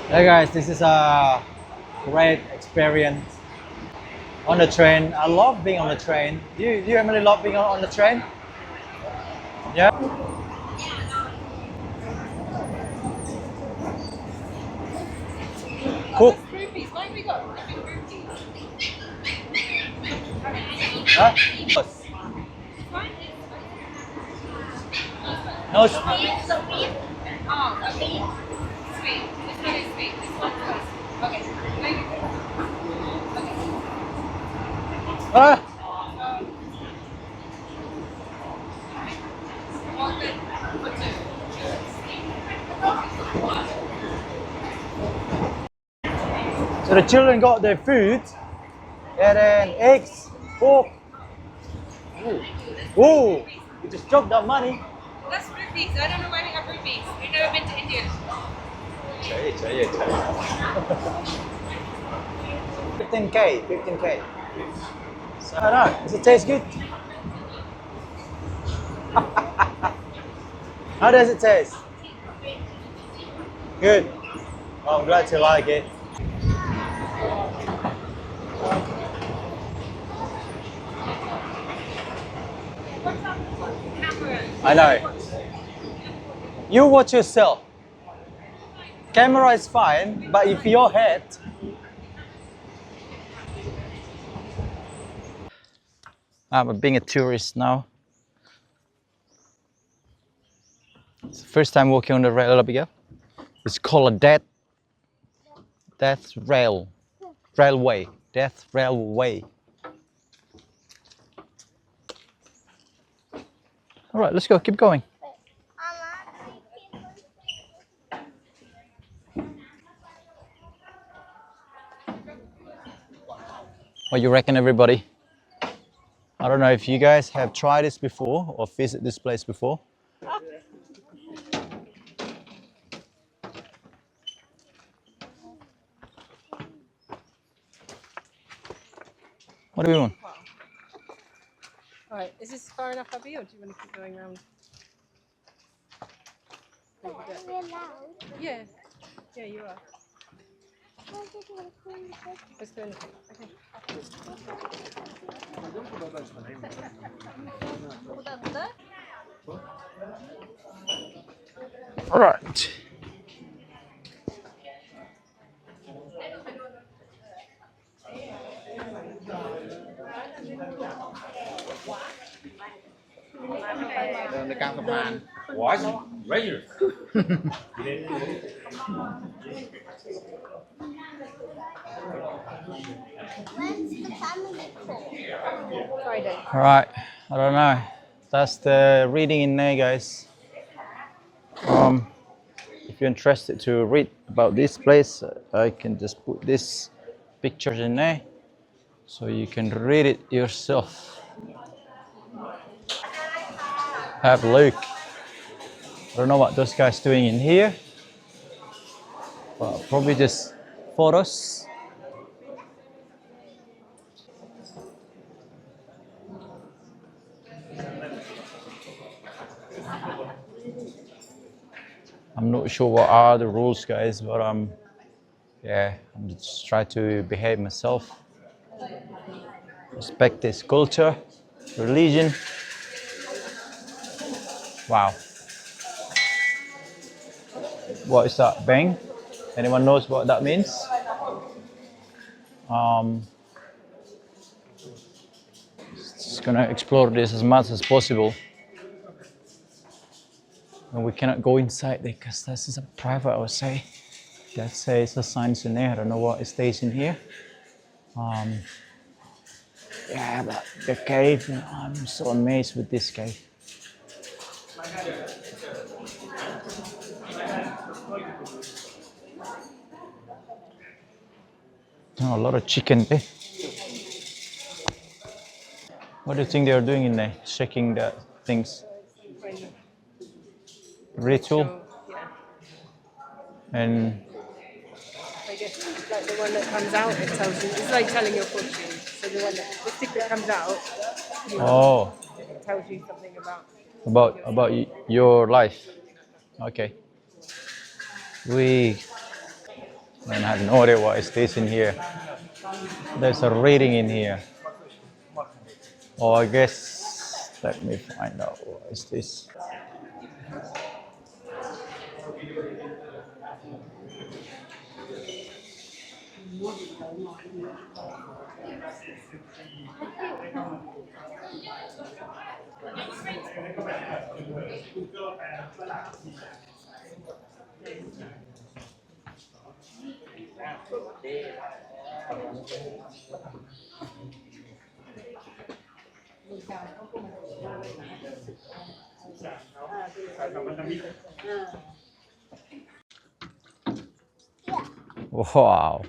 Hey guys, this is a great experience on the train. I love being on the train. Do you really love being on the train? Yeah. Cool. Rupees. Why have we got rupees? Huh? No. Oh, okay. Sweet. This one is sweet. This one's spicy. Okay. Thank you. Ah. One good. For two. So the children got their food and then eggs, pork. Ooh. Ooh. You just dropped that money. That's rupees. I don't know why we have rupees. We've never been to India. 15K, 15K. So, I don't know. Does it taste good? How does it taste? Good. Well, I'm glad you like it. I know. You watch yourself. Camera is fine, but if your head. I'm being a tourist now. It's the first time walking on the railway. It's called a railway. Death railway. All right, let's go. Keep going. What you reckon, everybody? I don't know if you guys have tried this before or visit this place before. What do we want? Alright, is this far enough, Abby, or do you want to keep going around? Yeah. Yeah, you are. Let's go in. Okay. All right. Friday. All right. I don't know. That's the reading in there, guys. If you're interested to read about this place, I can just put these pictures in there so you can read it yourself. Have a look. I don't know what those guys doing in here, but probably just photos. I'm not sure what are the rules, guys, but yeah, I'm just trying to behave myself, respect this culture, religion. Wow. What is that? Bang? Anyone knows what that means? Just gonna explore this as much as possible. And we cannot go inside there because this is a private, I would say. Let's say it's a signs in there. I don't know what it stays in here. Yeah, but the cave, I'm so amazed with this cave. Oh, a lot of chicken there. What do you think they are doing in there? Shaking the things. Ritual. Yeah. And I guess like the one that comes out, it tells you. It's like telling your fortune. So the one that the stick that comes out, oh, it tells you something about. your life. Okay. We And I have no idea what is this in here. There's a reading in here. Oh, I guess, let me find out what is this. Wow.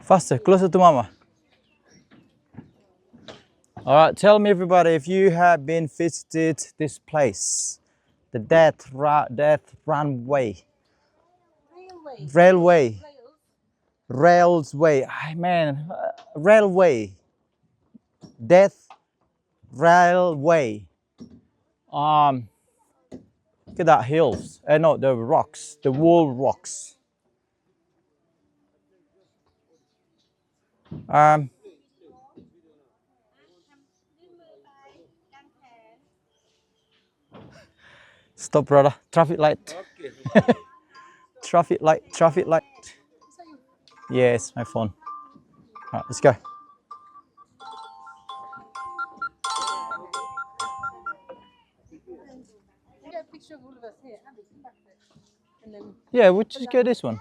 Faster, closer to mama. All right, tell me everybody if you have been visited this place, the Death Runway. Railway. Railway. Man, railway. Death Railway. Look at that hills. No, the rocks, the wall rocks. Stop, brother. Traffic light. Okay. Traffic light. Traffic light. Yes, my phone. All right, let's go. Yeah, we'll just get this one.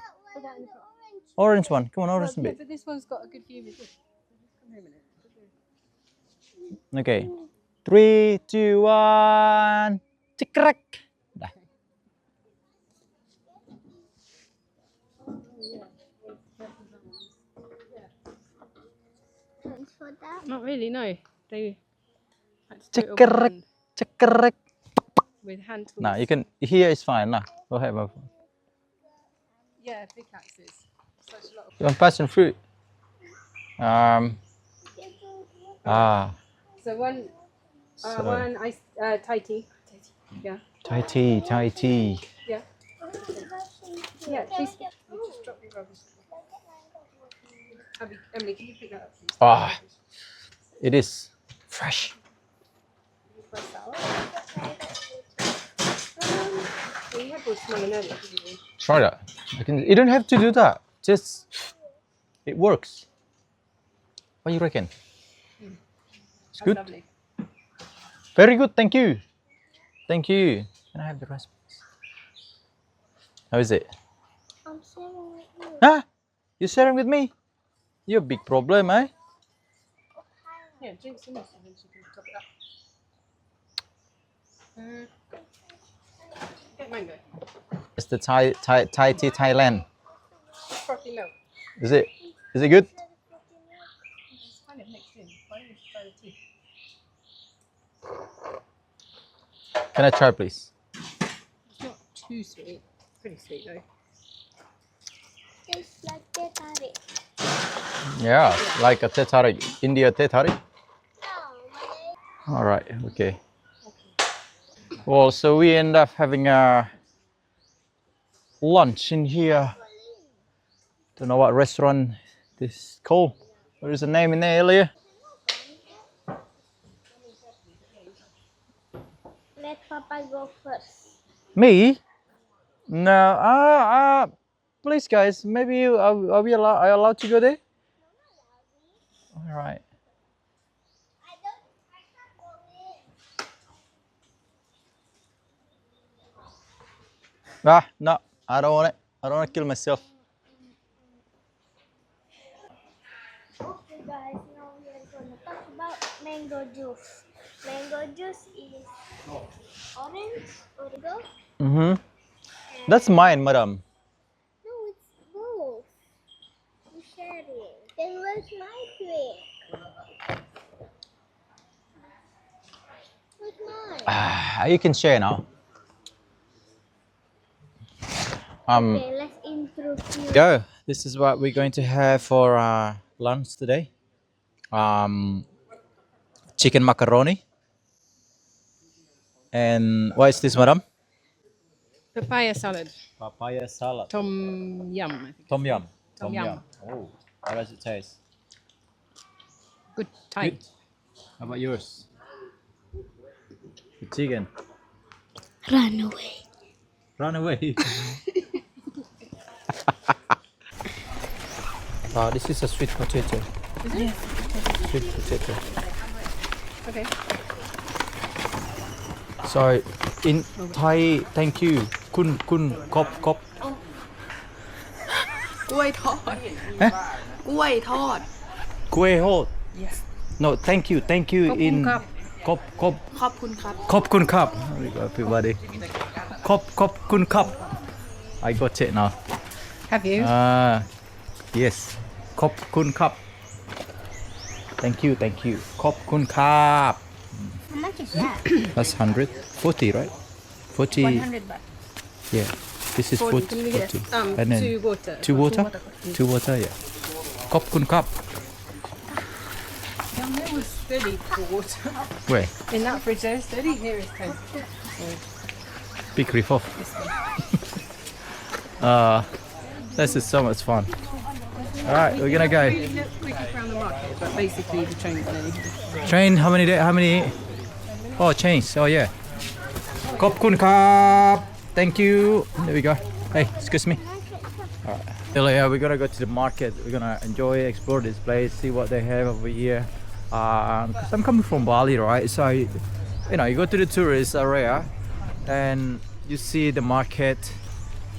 Orange one. Come on, orange Yeah, bit. but this one's got a good view. Come here a minute. Okay. 3, 2, 1. Cekrek. Dah. Not really, no. They had to do it all by Cekrek. hand Cekrek. with hand tools. Nah, you can. Here is fine. Nah, go ahead, my phone. Yeah, pickaxes. Such a lot of. You want passion fruit? So one ice Thai tea. Yeah. Thai tea, Thai tea. Yeah. Yeah, please. You just drop your rubbish. Emily, can you pick that up, please? Ah, it is fresh. Press that up. Well, you had one smelling earlier, didn't you? Try that. You don't have to do that. Just it works. What do you reckon? It's That's good. lovely. Very good. Thank you. Thank you. Can I have the rest? How is it? I'm sharing with you. Ah, you sharing with me? You're a big problem, eh? Yeah, drink some this and then she can top it up. Get mango. It's the Thai tea Thailand. Frothy milk. Is it? Is it good? It's kind of mixed in. Why don't you try the tea? Can I try, please? It's not too sweet. Pretty sweet though. It's like teh tarik. Yeah, like a teh tarik. India teh tarik. No, Malay. All right. Okay. Well, so we end up having a lunch in here. Don't know what restaurant this is called. What is the name in there earlier? Let Papa go first. Me? No. Please, guys. Maybe are we allowed to go there? All right. I can't go in. No. I don't want it. I don't want to kill myself. Okay guys, now we are going to talk about mango juice. Mango juice is orange, origo. That's mine, madam. No, it's both. We're sharing. Then where's my plate? Where's mine? You can share now. Okay, let's introduce. Go. This is what we're going to have for lunch today. Chicken macaroni. And what is this, madam? Papaya salad. Papaya salad. Tom yum, I think. Tom yum. Tom yum. Oh, how does it taste? Good Thai. Good. How about yours? The chicken. Run away. Run away. This is a sweet potato. Is it? Sweet potato. Okay. Sorry, in Thai, thank you. Kun kop. กล้วยทอด Eh? กล้วยทอด Kueh hot. Yes. No, thank you ขอบคุณ in ครับ kop. ขอบคุณครับ Kop kun kap. There we go, everybody. Kop kun kap. I got it now. Have you? Yes. Kop kun kap. Thank you. Kop kun kap. How much is that? That's 100. 40, right? 40. 100 baht. Yeah. This is 40. Can we get 40. And then 2 water? 2 water? 2 water, yeah. Kop kun kap. Down there was 30 for water. Where? In that fridge there is 30, here is 10. Big rip off. This is so much fun. Alright, we're gonna go. We look quickly around the market, but basically the train's there. Train, how many? Oh, change. Oh, yeah. Kop kun kap. Thank you. There we go. Hey, excuse me. Alright. So, yeah, we're gonna go to the market. We're gonna enjoy, explore this place, see what they have over here. 'Cause I'm coming from Bali, right? So, you go to the tourist area and you see the market.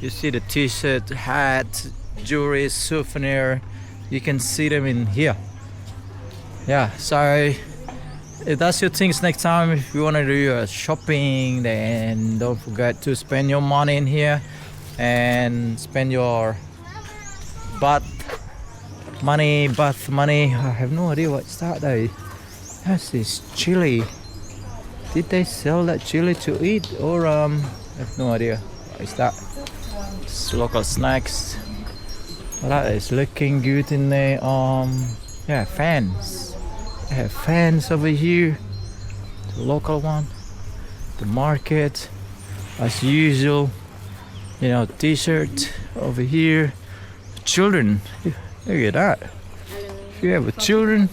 You see the t-shirt, hat, jewelry, souvenir. You can see them in here. Yeah, so if that's your things next time, if you want to do your shopping, then don't forget to spend your money in here and spend your baht money. I have no idea what's that though. That's this chili. Did they sell that chili to eat or I have no idea. What is that? It's local snacks. Well, that is looking good in there. Yeah, fans. I have fans over here. The local one. The market, as usual. T-shirt over here. Children. Look at that. If you have children.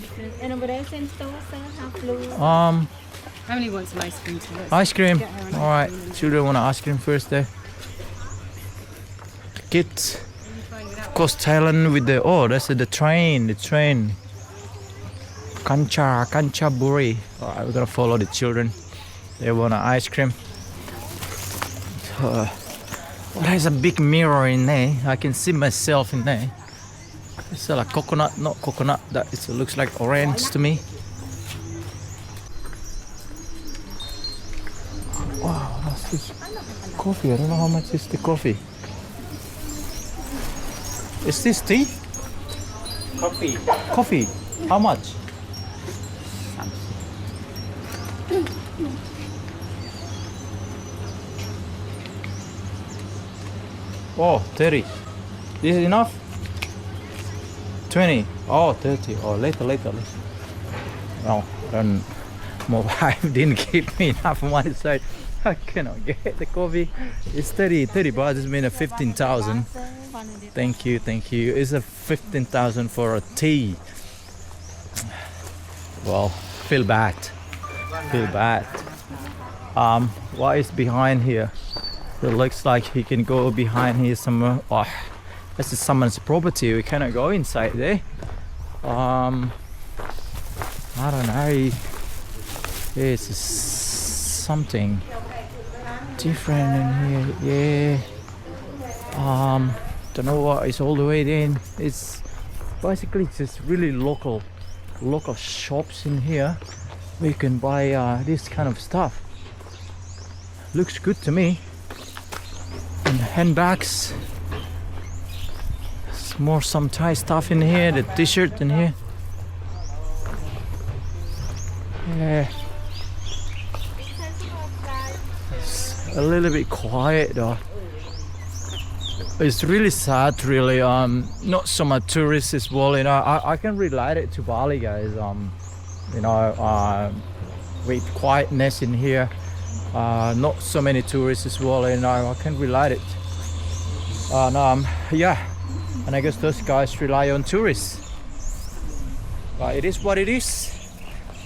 Emily wants some ice cream. So let's Ice cream. get her an All right. Children want ice cream first there. Kids. Of course, Thailand with the that's the train. Kanchanaburi. All right, we're gonna follow the children. They want an ice cream. There's a big mirror in there. I can see myself in there. It's like coconut, not coconut. It looks like orange to me. Wow, what's this? Coffee. I don't know how much is the coffee. Is this tea? Coffee. How much? Oh, 30. This is enough? 20. Oh, 30. Oh, later. No, my wife didn't give me enough money, so I cannot get the coffee. It's 30 baht. It's been a 15,000. Thank you. It's a 15,000 for a tea. Well, feel bad. What is behind here? It looks like he can go behind here somewhere. Oh, this is someone's property. We cannot go inside there. I don't know. There's something different in here. Yeah. Don't know what is all the way in. It's basically just really local shops in here where you can buy this kind of stuff. Looks good to me. And handbags. Some Thai stuff in here. The t-shirt in here. Yeah. It's a little bit quiet though. It's really sad, really. Not so much tourists as well. I can relate it to Bali, guys. With quietness in here. not so many tourists as well, and I can't relate it. Yeah, and I guess those guys rely on tourists. But it is what it is.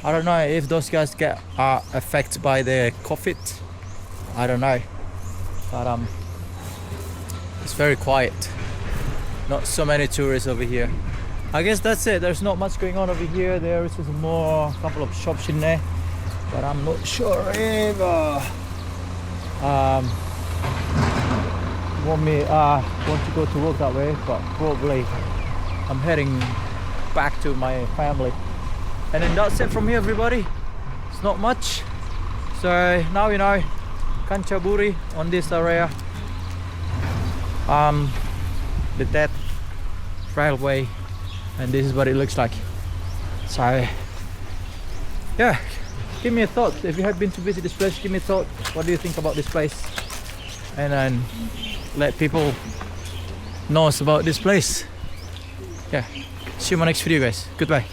I don't know if those guys get affected by the COVID. I don't know, but it's very quiet. Not so many tourists over here. I guess that's it. There's not much going on over here. There is just more couple of shops in there, but I'm not sure if want to go to work that way, but probably I'm heading back to my family. And then that's it from here, everybody. It's not much. So now you know Kanchanaburi on this area. The dead railway, and this is what it looks like. So yeah, give me a thought. If you have been to visit this place, give me a thought. What do you think about this place? And then let people know about this place. Yeah, see you in my next video, guys. Goodbye.